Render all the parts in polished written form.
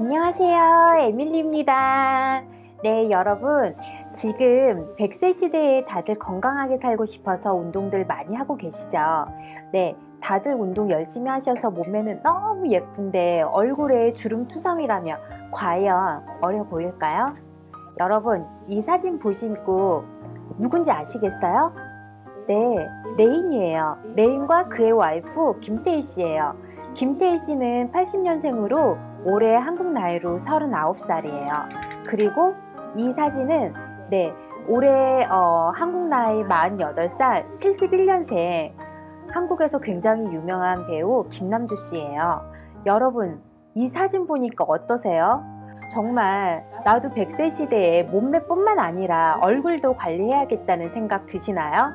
안녕하세요, 에밀리입니다. 네, 여러분, 지금 100세 시대에 다들 건강하게 살고 싶어서 운동들 많이 하고 계시죠? 네, 다들 운동 열심히 하셔서 몸매는 너무 예쁜데 얼굴에 주름투성이라며 과연 어려 보일까요? 여러분, 이 사진 보시고 누군지 아시겠어요? 네, 레인이에요. 레인과 그의 와이프 김태희 씨예요. 김태희 씨는 80년생으로 올해 한국 나이로 39살이에요. 그리고 이 사진은 올해 한국 나이 48살 71년생 한국에서 굉장히 유명한 배우 김남주 씨예요. 여러분, 이 사진 보니까 어떠세요? 정말 나도 100세 시대에 몸매뿐만 아니라 얼굴도 관리해야겠다는 생각 드시나요?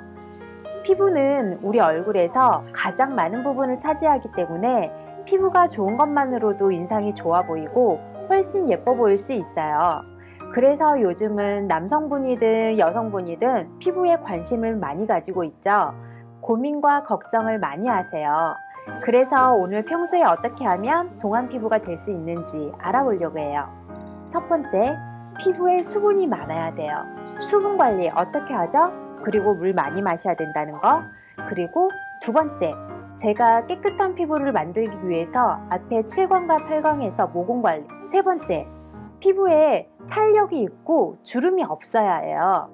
피부는 우리 얼굴에서 가장 많은 부분을 차지하기 때문에 피부가 좋은 것만으로도 인상이 좋아 보이고 훨씬 예뻐 보일 수 있어요. 그래서 요즘은 남성분이든 여성분이든 피부에 관심을 많이 가지고 있죠. 고민과 걱정을 많이 하세요. 그래서 오늘 평소에 어떻게 하면 동안 피부가 될 수 있는지 알아보려고 해요. 첫 번째, 피부에 수분이 많아야 돼요. 수분 관리 어떻게 하죠? 그리고 물 많이 마셔야 된다는 거. 그리고 두 번째, 제가 깨끗한 피부를 만들기 위해서 앞에 7광과 8광에서 모공 관리. 세 번째, 피부에 탄력이 있고 주름이 없어야 해요.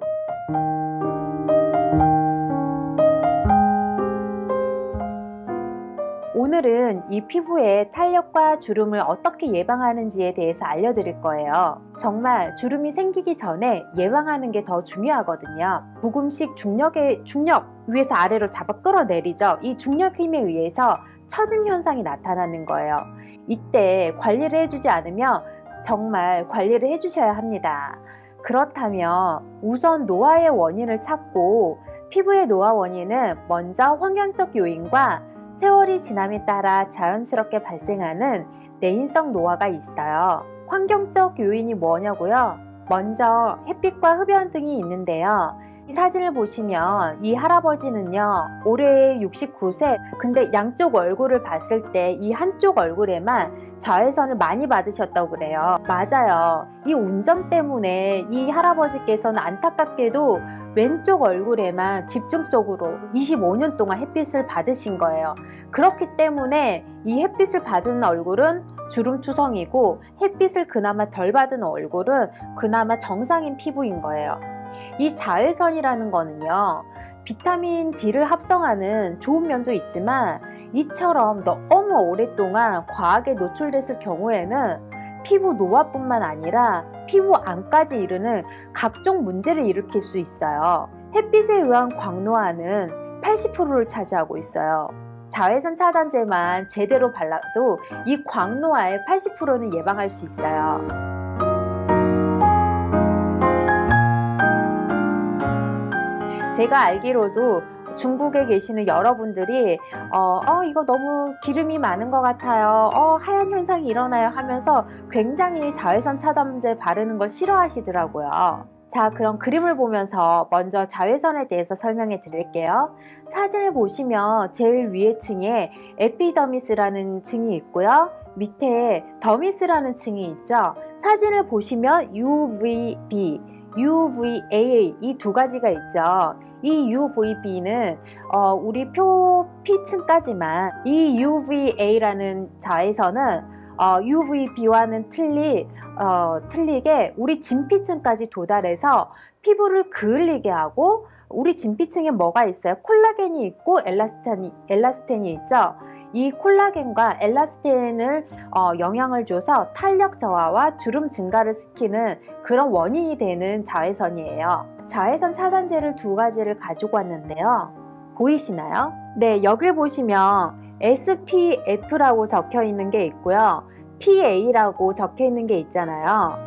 오늘은 이 피부의 탄력과 주름을 어떻게 예방하는지에 대해서 알려드릴 거예요. 정말 주름이 생기기 전에 예방하는 게 더 중요하거든요. 조금씩 중력 위에서 아래로 잡아 끌어내리죠. 이 중력 힘에 의해서 처짐 현상이 나타나는 거예요. 이때 관리를 해주지 않으면 정말 관리를 해주셔야 합니다. 그렇다면 우선 노화의 원인을 찾고, 피부의 노화 원인은 먼저 환경적 요인과 세월이 지남에 따라 자연스럽게 발생하는 내인성 노화가 있어요. 환경적 요인이 뭐냐고요? 먼저 햇빛과 흡연 등이 있는데요. 이 사진을 보시면 이 할아버지는요, 올해 69세. 근데 양쪽 얼굴을 봤을 때 이 한쪽 얼굴에만 자외선을 많이 받으셨다고 그래요. 맞아요. 이 운전 때문에 이 할아버지께서는 안타깝게도 왼쪽 얼굴에만 집중적으로 25년 동안 햇빛을 받으신 거예요. 그렇기 때문에 이 햇빛을 받은 얼굴은 주름투성이고, 햇빛을 그나마 덜 받은 얼굴은 그나마 정상인 피부인 거예요. 이 자외선이라는 거는요, 비타민 D를 합성하는 좋은 면도 있지만 이처럼 너무 오랫동안 과하게 노출됐을 경우에는 피부 노화뿐만 아니라 피부 암까지 이르는 각종 문제를 일으킬 수 있어요. 햇빛에 의한 광노화는 80%를 차지하고 있어요. 자외선 차단제만 제대로 발라도 이 광노화의 80%는 예방할 수 있어요. 제가 알기로도 중국에 계시는 여러분들이 이거 너무 기름이 많은 것 같아요, 하얀 현상이 일어나요 하면서 굉장히 자외선 차단제 바르는 걸 싫어하시더라고요. 자, 그럼 그림을 보면서 먼저 자외선에 대해서 설명해 드릴게요. 사진을 보시면 제일 위에 층에 에피더미스라는 층이 있고요, 밑에 더미스라는 층이 있죠. 사진을 보시면 UVB, UVA 이 두 가지가 있죠. 이 UVB는 우리 표피층까지만, 이 UVA라는 자외선은 UVB와는 틀리게 우리 진피층까지 도달해서 피부를 그을리게 하고, 우리 진피층에 뭐가 있어요? 콜라겐이 있고 엘라스텐이 있죠. 이 콜라겐과 엘라스텐을 영향을 줘서 탄력 저하와 주름 증가를 시키는 그런 원인이 되는 자외선이에요. 자외선 차단제를 두 가지를 가지고 왔는데요. 보이시나요? 네, 여기 보시면 SPF라고 적혀 있는 게 있고요, PA라고 적혀 있는 게 있잖아요.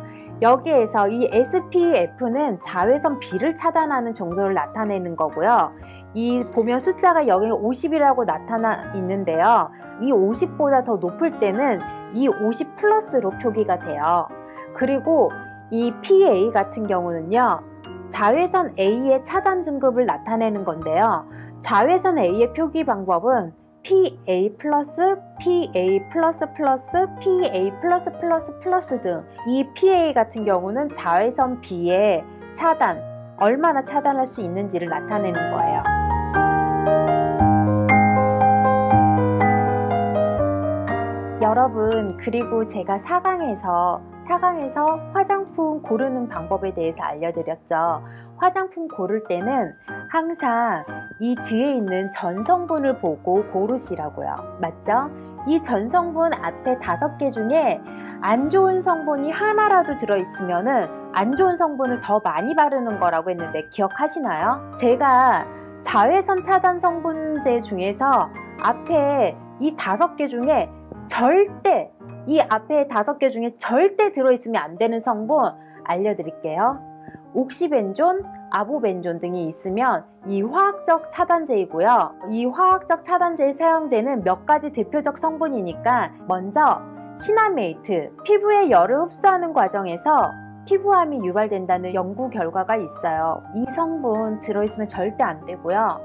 여기에서 이 SPF는 자외선 B를 차단하는 정도를 나타내는 거고요. 이 보면 숫자가 여기 50이라고 나타나 있는데요. 이 50보다 더 높을 때는 이 50 플러스로 표기가 돼요. 그리고 이 PA 같은 경우는요, 자외선 A의 차단 등급을 나타내는 건데요. 자외선 A의 표기 방법은 PA+, PA++, PA++++ 등 이 PA 같은 경우는 자외선 B의 차단, 얼마나 차단할 수 있는지를 나타내는 거예요. 여러분, 그리고 제가 4강에서 화장품 고르는 방법에 대해서 알려드렸죠. 화장품 고를 때는 항상 이 뒤에 있는 전성분을 보고 고르시라고요. 맞죠? 이 전성분 앞에 5개 중에 안 좋은 성분이 하나라도 들어있으면은 안 좋은 성분을 더 많이 바르는 거라고 했는데 기억하시나요? 제가 자외선 차단 성분제 중에서 앞에 이 5개 중에 절대, 이 앞에 5개 중에 절대 들어있으면 안 되는 성분 알려드릴게요. 옥시벤존, 아보벤존 등이 있으면 이 화학적 차단제이고요. 이 화학적 차단제에 사용되는 몇 가지 대표적 성분이니까 먼저 시나메이트, 피부에 열을 흡수하는 과정에서 피부암이 유발된다는 연구 결과가 있어요. 이 성분 들어있으면 절대 안 되고요.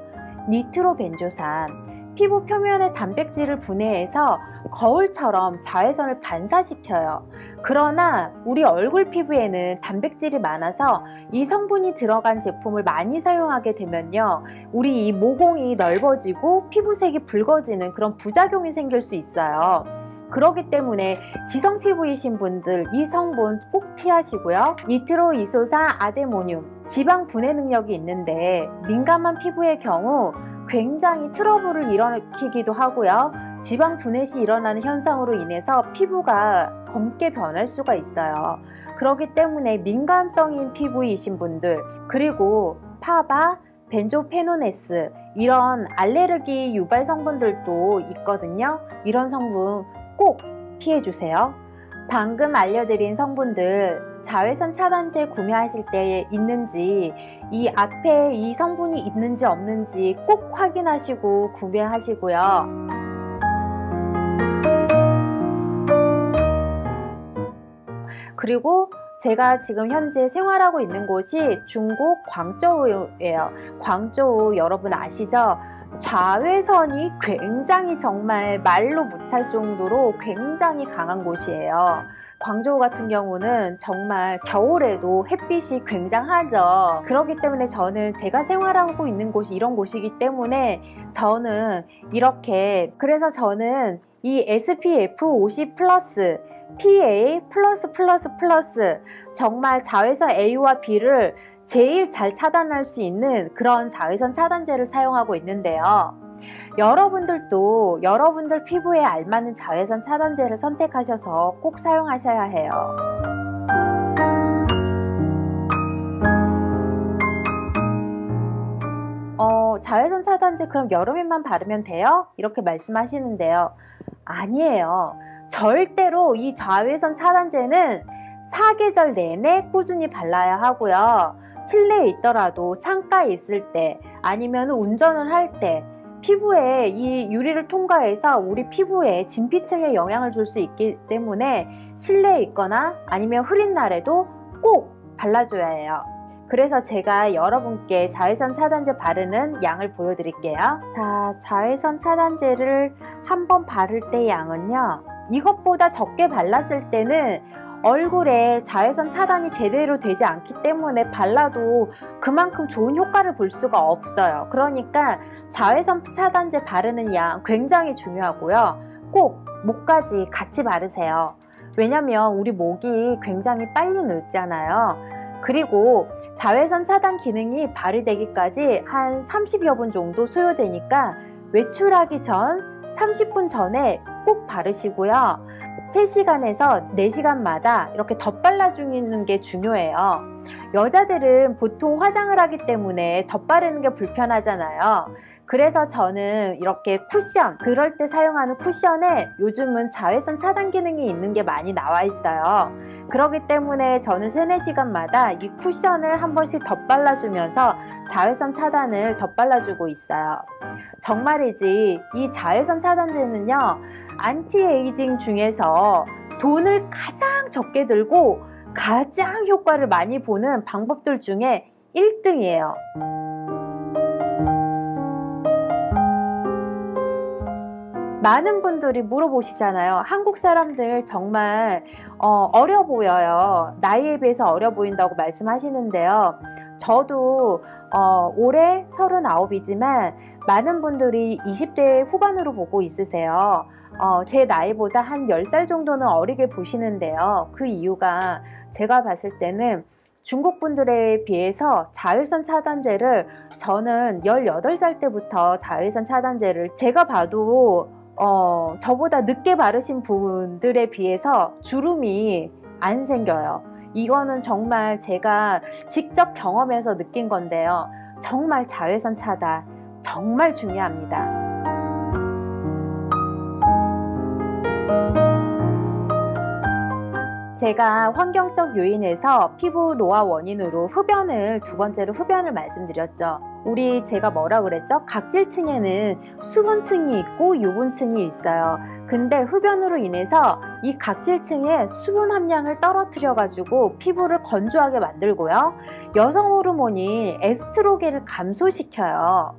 니트로벤조산, 피부 표면의 단백질을 분해해서 거울처럼 자외선을 반사시켜요. 그러나 우리 얼굴 피부에는 단백질이 많아서 이 성분이 들어간 제품을 많이 사용하게 되면요, 우리 이 모공이 넓어지고 피부색이 붉어지는 그런 부작용이 생길 수 있어요. 그렇기 때문에 지성 피부이신 분들 이 성분 꼭 피하시고요. 니트로이소산 아데모늄, 지방 분해 능력이 있는데 민감한 피부의 경우 굉장히 트러블을 일으키기도 하고요. 지방 분해 시 일어나는 현상으로 인해서 피부가 검게 변할 수가 있어요. 그렇기 때문에 민감성인 피부이신 분들, 그리고 파바, 벤조페노네스 이런 알레르기 유발 성분들도 있거든요. 이런 성분 꼭 피해주세요. 방금 알려드린 성분들 자외선 차단제 구매하실 때 있는지, 이 앞에 이 성분이 있는지 없는지 꼭 확인하시고 구매하시고요. 그리고 제가 지금 현재 생활하고 있는 곳이 중국 광저우예요. 광저우 여러분 아시죠? 자외선이 굉장히 정말 말로 못할 정도로 굉장히 강한 곳이에요. 광저우 같은 경우는 정말 겨울에도 햇빛이 굉장하죠. 그렇기 때문에 저는 제가 생활하고 있는 곳이 이런 곳이기 때문에 저는 이렇게, 그래서 저는 이 SPF 50 플러스, PA 플러스 플러스 플러스, 정말 자외선 A와 B를 제일 잘 차단할 수 있는 그런 자외선 차단제를 사용하고 있는데요. 여러분들도 여러분들 피부에 알맞는 자외선 차단제를 선택하셔서 꼭 사용하셔야 해요. 자외선 차단제 그럼 여름에만 바르면 돼요? 이렇게 말씀하시는데요. 아니에요. 절대로 이 자외선 차단제는 사계절 내내 꾸준히 발라야 하고요. 실내에 있더라도 창가에 있을 때 아니면 운전을 할 때 피부에 이 유리를 통과해서 우리 피부에 진피층에 영향을 줄 수 있기 때문에 실내에 있거나 아니면 흐린 날에도 꼭 발라줘야 해요. 그래서 제가 여러분께 자외선 차단제 바르는 양을 보여드릴게요. 자, 자외선 차단제를 한번 바를 때 양은요, 이것보다 적게 발랐을 때는 얼굴에 자외선 차단이 제대로 되지 않기 때문에 발라도 그만큼 좋은 효과를 볼 수가 없어요. 그러니까 자외선 차단제 바르는 양 굉장히 중요하고요. 꼭 목까지 같이 바르세요. 왜냐면 우리 목이 굉장히 빨리 늙잖아요. 그리고 자외선 차단 기능이 발휘되기까지 한 30여 분 정도 소요되니까 외출하기 전 30분 전에 꼭 바르시고요. 3시간에서 4시간마다 이렇게 덧발라주는 게 중요해요. 여자들은 보통 화장을 하기 때문에 덧바르는 게 불편하잖아요. 그래서 저는 이렇게 쿠션, 그럴 때 사용하는 쿠션에 요즘은 자외선 차단 기능이 있는 게 많이 나와 있어요. 그렇기 때문에 저는 3-4시간마다 이 쿠션을 한 번씩 덧발라주면서 자외선 차단을 덧발라주고 있어요. 정말이지 이 자외선 차단제는요, 안티에이징 중에서 돈을 가장 적게 들고 가장 효과를 많이 보는 방법들 중에 1등이에요. 많은 분들이 물어보시잖아요. 한국 사람들 정말 어려 보여요. 나이에 비해서 어려 보인다고 말씀하시는데요. 저도 올해 39이지만 많은 분들이 20대 후반으로 보고 있으세요. 제 나이보다 한 10살 정도는 어리게 보시는데요. 그 이유가 제가 봤을 때는 중국 분들에 비해서 자외선 차단제를 저는 18살 때부터 자외선 차단제를 제가 봐도 저보다 늦게 바르신 분들에 비해서 주름이 안 생겨요. 이거는 정말 제가 직접 경험해서 느낀 건데요. 정말 자외선 차단 정말 중요합니다. 제가 환경적 요인에서 피부 노화 원인으로 흡연을 두 번째로 흡연을 말씀드렸죠. 제가 뭐라 그랬죠? 각질층에는 수분층이 있고 유분층이 있어요. 근데 흡연으로 인해서 이 각질층에 수분 함량을 떨어뜨려 가지고 피부를 건조하게 만들고요. 여성 호르몬인 에스트로겐을 감소시켜요.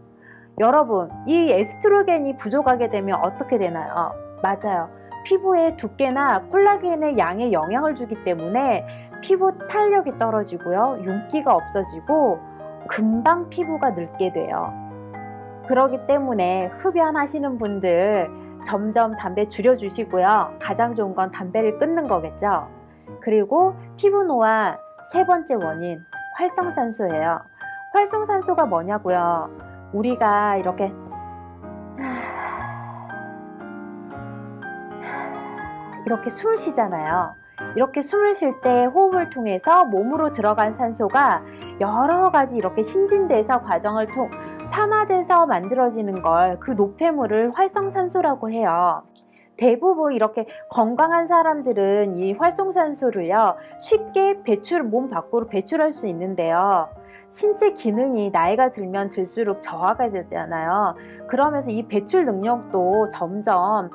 여러분, 이 에스트로겐이 부족하게 되면 어떻게 되나요? 맞아요. 피부의 두께나 콜라겐의 양에 영향을 주기 때문에 피부 탄력이 떨어지고요. 윤기가 없어지고 금방 피부가 늙게 돼요. 그렇기 때문에 흡연하시는 분들 점점 담배 줄여주시고요. 가장 좋은 건 담배를 끊는 거겠죠. 그리고 피부 노화 세 번째 원인, 활성산소예요. 활성산소가 뭐냐고요? 우리가 이렇게 숨을 쉬잖아요. 이렇게 숨을 쉴 때 호흡을 통해서 몸으로 들어간 산소가 여러 가지 이렇게 신진대사 과정을 산화돼서 만들어지는 걸 그 노폐물을 활성산소라고 해요. 대부분 이렇게 건강한 사람들은 이 활성산소를요 쉽게 몸 밖으로 배출할 수 있는데요. 신체 기능이 나이가 들면 들수록 저하가 되잖아요. 그러면서 이 배출 능력도 점점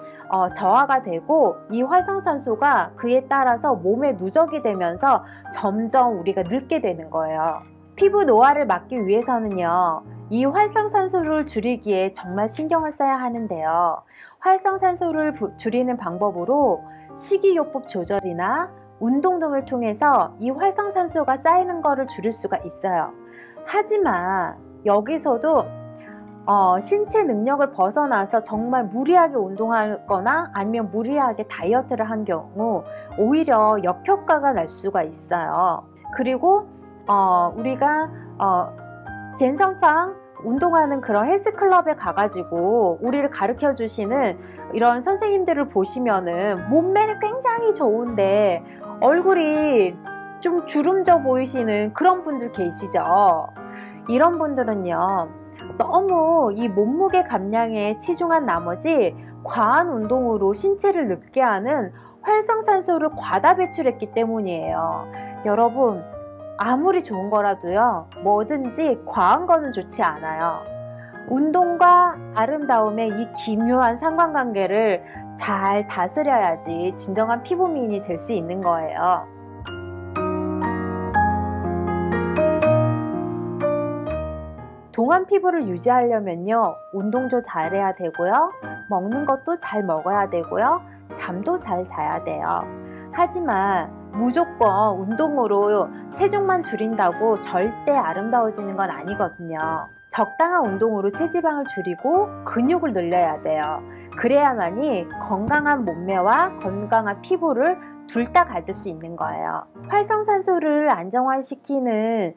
저하가 되고 이 활성산소가 그에 따라서 몸에 누적이 되면서 점점 우리가 늙게 되는 거예요. 피부 노화를 막기 위해서는요. 이 활성산소를 줄이기에 정말 신경을 써야 하는데요. 활성산소를 줄이는 방법으로 식이요법 조절이나 운동 등을 통해서 이 활성산소가 쌓이는 것을 줄일 수가 있어요. 하지만 여기서도 신체 능력을 벗어나서 정말 무리하게 운동하거나 아니면 무리하게 다이어트를 한 경우 오히려 역효과가 날 수가 있어요. 그리고 우리가 젠성팡 운동하는 그런 헬스클럽에 가가지고 우리를 가르쳐 주시는 이런 선생님들을 보시면은 몸매는 굉장히 좋은데 얼굴이 좀 주름져 보이시는 그런 분들 계시죠. 이런 분들은요 너무 이 몸무게 감량에 치중한 나머지 과한 운동으로 신체를 늙게 하는 활성산소를 과다 배출했기 때문이에요. 여러분, 아무리 좋은 거라도요 뭐든지 과한 거는 좋지 않아요. 운동과 아름다움의 이 기묘한 상관관계를 잘 다스려야지 진정한 피부 미인이 될 수 있는 거예요. 동안 피부를 유지하려면요 운동도 잘해야 되고요, 먹는 것도 잘 먹어야 되고요, 잠도 잘 자야 돼요. 하지만 무조건 운동으로 체중만 줄인다고 절대 아름다워지는 건 아니거든요. 적당한 운동으로 체지방을 줄이고 근육을 늘려야 돼요. 그래야만이 건강한 몸매와 건강한 피부를 둘 다 가질 수 있는 거예요. 활성산소를 안정화시키는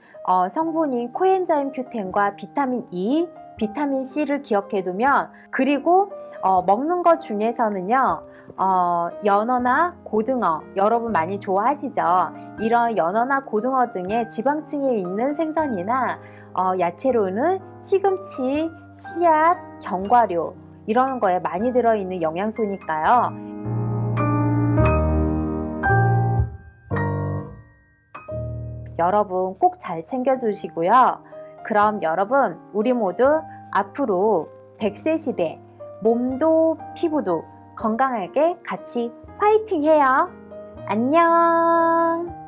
성분인 코엔자임 Q10과 비타민 E, 비타민 C를 기억해 두면, 그리고 먹는 것 중에서는요 연어나 고등어, 여러분 많이 좋아하시죠? 이런 연어나 고등어 등의 지방층에 있는 생선이나 야채로는 시금치, 씨앗, 견과류 이런 거에 많이 들어있는 영양소니까요. 여러분 꼭 잘 챙겨주시고요. 그럼 여러분, 우리 모두 앞으로 100세 시대 몸도 피부도 건강하게 같이 화이팅 해요. 안녕.